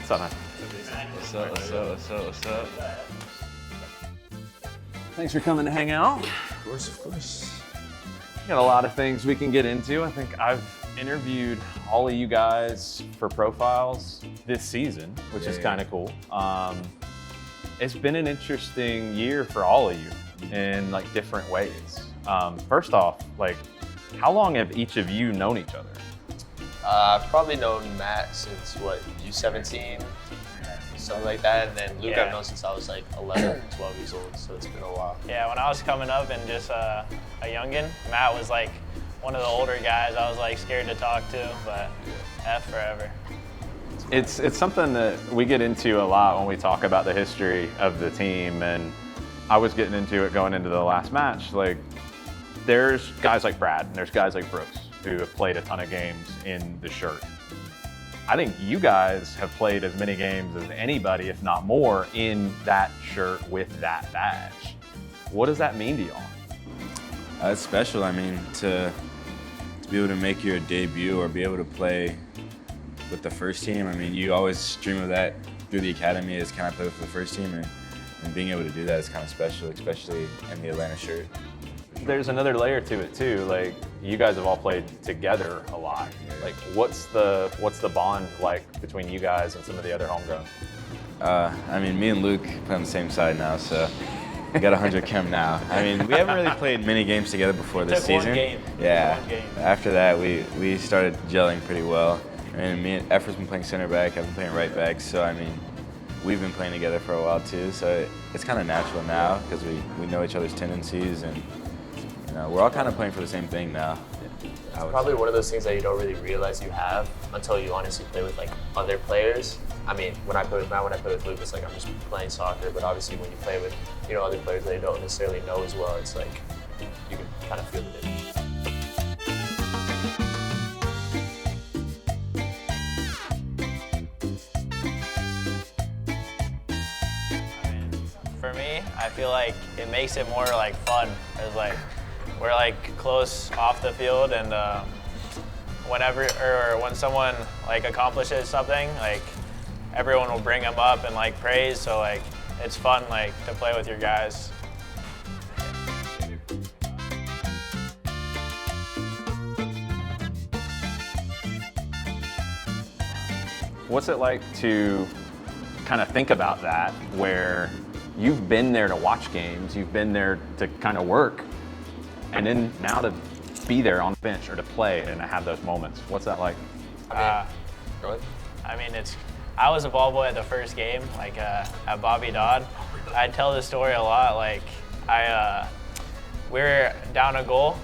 What's up, man? What's up, what's up, what's up, what's up? Thanks for coming to hang out. Of course, of course. Got a lot of things we can get into. I think I've interviewed all of you guys for profiles this season, which is kind of cool. It's been an interesting year for all of you in like different ways. First off, like, how long have each of you known each other? I've probably known Matt since, what, U17, something like that. And then Luke I've known since I was like 11, 12 years old, so it's been a while. Yeah, when I was coming up and just a youngin', Matt was like one of the older guys I was like scared to talk to, but F forever. It's something that we get into a lot when we talk about the history of the team, and I was getting into it going into the last match. Like, there's guys like Brad and there's guys like Brooks who have played a ton of games in the shirt. I think you guys have played as many games as anybody, if not more, in that shirt with that badge. What does that mean to y'all? It's special. I mean, to be able to make your debut or be able to play with the first team. I mean, you always dream of that through the academy, is can I play with the first team? And being able to do that is kind of special, especially in the Atlanta shirt. There's another layer to it too. Like, you guys have all played together a lot. Like, what's the bond like between you guys and some of the other homegrown? I mean, me and Luke play on the same side now, so we got 100 chem now. I mean, we haven't really played many games together before this season. One game. Yeah. One game. After that, we started gelling pretty well. I mean, me and Efrain's been playing center back, I've been playing right back, so I mean, we've been playing together for a while too, so it's kind of natural now because we know each other's tendencies, and you know, we're all kind of playing for the same thing now. It's probably one of those things that you don't really realize you have until you honestly play with like other players. I mean, when I play with Matt, when I play with Luke, it's like I'm just playing soccer, but obviously when you play with, you know, other players that you don't necessarily know as well, it's like you can kind of feel the difference. For me, I feel like it makes it more like fun. It's like we're like close off the field, and when someone like accomplishes something, like everyone will bring them up and like praise. So like it's fun like to play with your guys. What's it like to kind of think about that, where you've been there to watch games, you've been there to kind of work, and then now to be there on the bench or to play and to have those moments? What's that like? Go ahead. I mean, I was a ball boy at the first game, like at Bobby Dodd. I tell this story a lot. Like we were down a goal,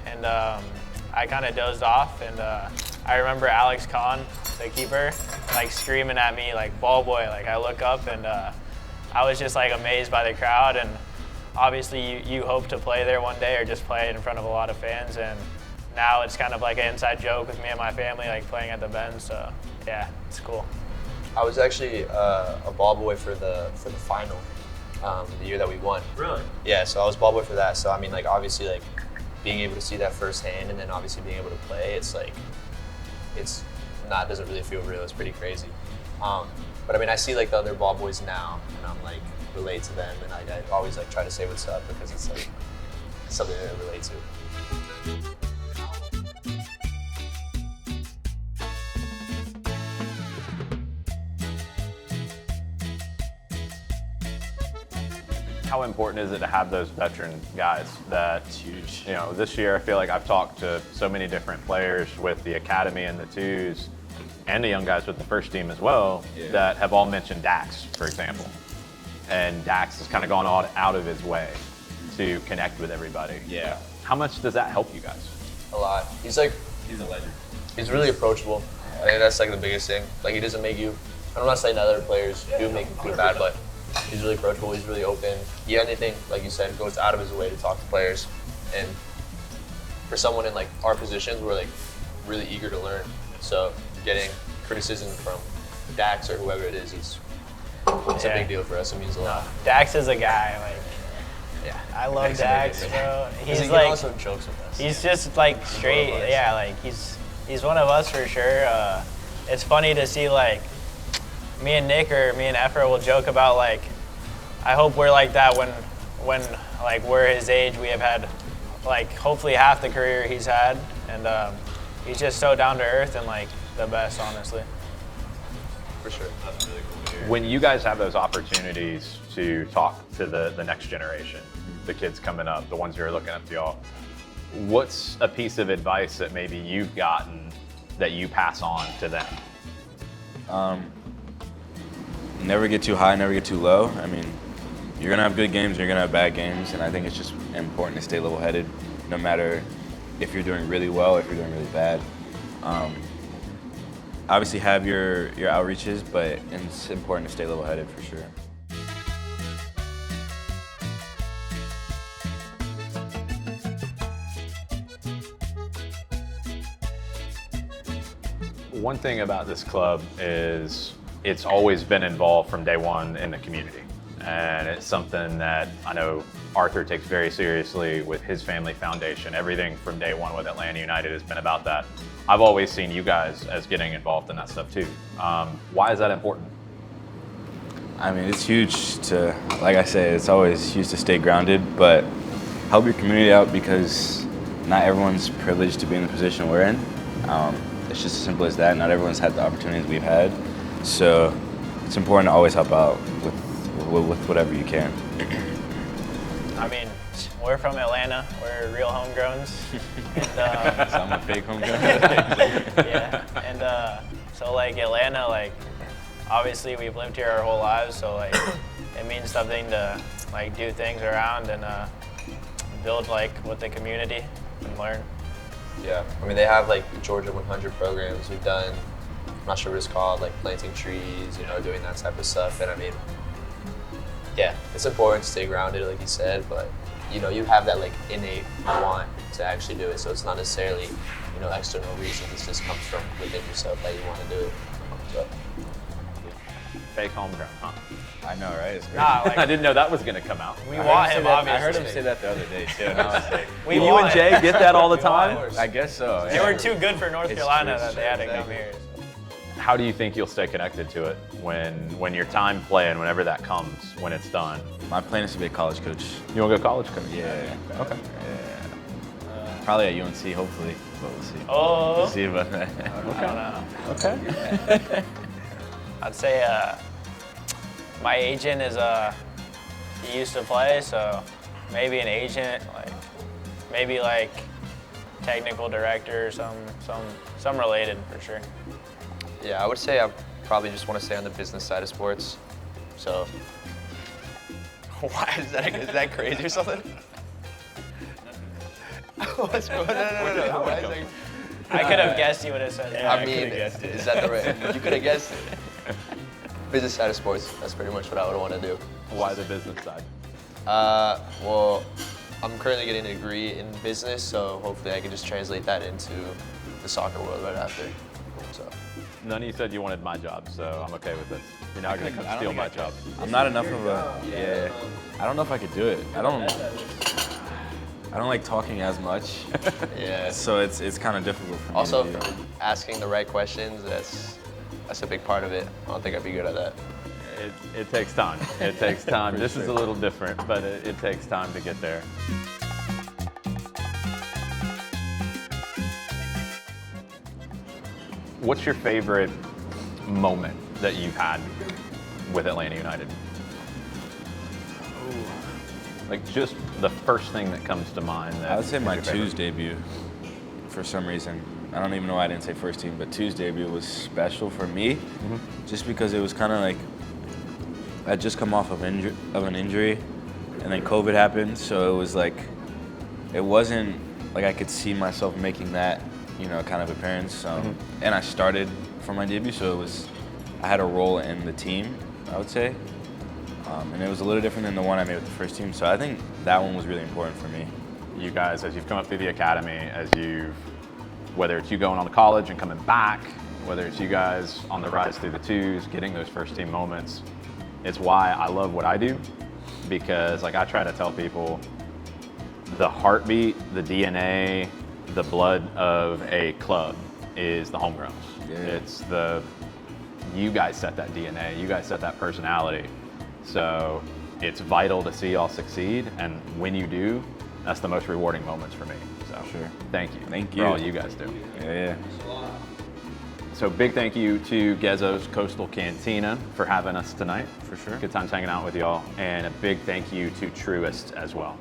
and I kind of dozed off, and I remember Alex Kahn, the keeper, like screaming at me like ball boy. Like I look up, and I was just like amazed by the crowd. And obviously you hope to play there one day or just play in front of a lot of fans. And now it's kind of like an inside joke with me and my family, like playing at the Benz. So yeah, it's cool. I was actually a ball boy for the final, the year that we won. Really? Yeah, so I was ball boy for that. So I mean, like obviously, like being able to see that firsthand, and then obviously being able to play, it's like doesn't really feel real. It's pretty crazy. But I mean, I see like the other ball boys now, and I'm like relate to them, and I always like try to say what's up because it's like something that I relate to. How important is it to have those veteran guys that, huge. you know, this year I feel like I've talked to so many different players with the academy and the twos and the young guys with the first team as well, that have all mentioned Dax, for example. And Dax has kind of gone out of his way to connect with everybody. Yeah. How much does that help you guys? A lot. He's a legend. He's really approachable. I think that's like the biggest thing. Like he doesn't make you, I'm not saying that other players do make him feel bad, but he's really approachable, he's really open. Anything, like you said, goes out of his way to talk to players. And for someone in like our positions, we're like really eager to learn. So getting criticism from Dax or whoever it is, it's a big deal for us. It means a lot. Dax is a guy, like, Yeah. I love Dax, bro. He's he like, also jokes with us. he's just like straight, yeah, like he's one of us for sure. It's funny to see like me and Nick or me and Efrain will joke about like, I hope we're like that when like we're his age. We have had like hopefully half the career he's had, and he's just so down to earth and like the best, honestly. For sure. When you guys have those opportunities to talk to the next generation, the kids coming up, the ones who are looking up to y'all, what's a piece of advice that maybe you've gotten that you pass on to them? Never get too high, never get too low. I mean, you're gonna have good games, you're gonna have bad games, and I think it's just important to stay level-headed, no matter if you're doing really well or if you're doing really bad. Obviously have your outreaches, but it's important to stay level-headed for sure. One thing about this club is it's always been involved from day one in the community. And it's something that I know Arthur takes very seriously with his family foundation. Everything from day one with Atlanta United has been about that. I've always seen you guys as getting involved in that stuff too. Why is that important? I mean, it's huge to, like I said, it's always huge to stay grounded, but help your community out because not everyone's privileged to be in the position we're in. It's just as simple as that. Not everyone's had the opportunities we've had. So it's important to always help out with whatever you can. I mean, we're from Atlanta. We're real homegrowns. And, So I'm a fake homegrown. yeah, and so like Atlanta, like obviously we've lived here our whole lives, so like it means something to like do things around and build like with the community and learn. Yeah, I mean, they have like Georgia 100 programs we've done. I'm not sure what it's called, like planting trees, you know, doing that type of stuff. And I mean, yeah, it's important to stay grounded, like you said, but you know, you have that like innate want to actually do it. So it's not necessarily, you know, external reasons. It just comes from within yourself that you want to do it. So. Fake homegrown, huh? I know, right? It's crazy. Nah, like, I didn't know that was gonna come out. we want him, obviously. I heard him say that the other day too, and I was like, We You want and Jay get that all the We want time? I guess so. They yeah. were too good for North It's Carolina true, that they had to exactly. come here. How do you think you'll stay connected to it when your time playing, whenever that comes, when it's done? My plan is to be a college coach. You wanna go college coach? Yeah. Okay. Yeah. Probably at UNC, hopefully, but we'll see. Oh, We'll see about that. I don't know. Okay. I'd say my agent is he used to play, so maybe an agent, like maybe like technical director, some related for sure. Yeah, I would say I probably just want to stay on the business side of sports. So, why is that crazy or something? What's going on? No. Why is that? I could have guessed you would have said that. I mean, is that the right? You could have guessed it. Business side of sports. That's pretty much what I would want to do. Why the business side? Well, I'm currently getting a degree in business, so hopefully I can just translate that into the soccer world right after. So. None of you said you wanted my job, so I'm okay with this. You're not gonna come steal my job. I'm not enough of a, yeah. I don't know if I could do it. I don't like talking as much. Yeah. So it's kind of difficult for me. Also, to do. asking the right questions, that's a big part of it. I don't think I'd be good at that. It takes time. It takes time. This is a little different, but it takes time to get there. What's your favorite moment that you've had with Atlanta United? Like just the first thing that comes to mind. I would say is my your favorite. twos debut, for some reason. I don't even know why I didn't say first team, but twos debut was special for me, just because it was kind of like I'd just come off of an injury, and then COVID happened, so it was like it wasn't like I could see myself making that, kind of appearance. And I started for my debut, so I had a role in the team, I would say. And it was a little different than the one I made with the first team. So I think that one was really important for me. You guys, as you've come up through the academy, whether it's you going on to college and coming back, whether it's you guys on the rise through the twos, getting those first team moments, it's why I love what I do. Because like I try to tell people, the heartbeat, the DNA, the blood of a club is the Homegrowns. Yeah. It's the you guys set that DNA, you guys set that personality. So it's vital to see y'all succeed, and when you do, that's the most rewarding moments for me. So Sure. thank you. Thank for you. all you guys do. Yeah. So big thank you to Gezzo's Coastal Cantina for having us tonight. For sure. Good times hanging out with y'all. And a big thank you to Truist as well.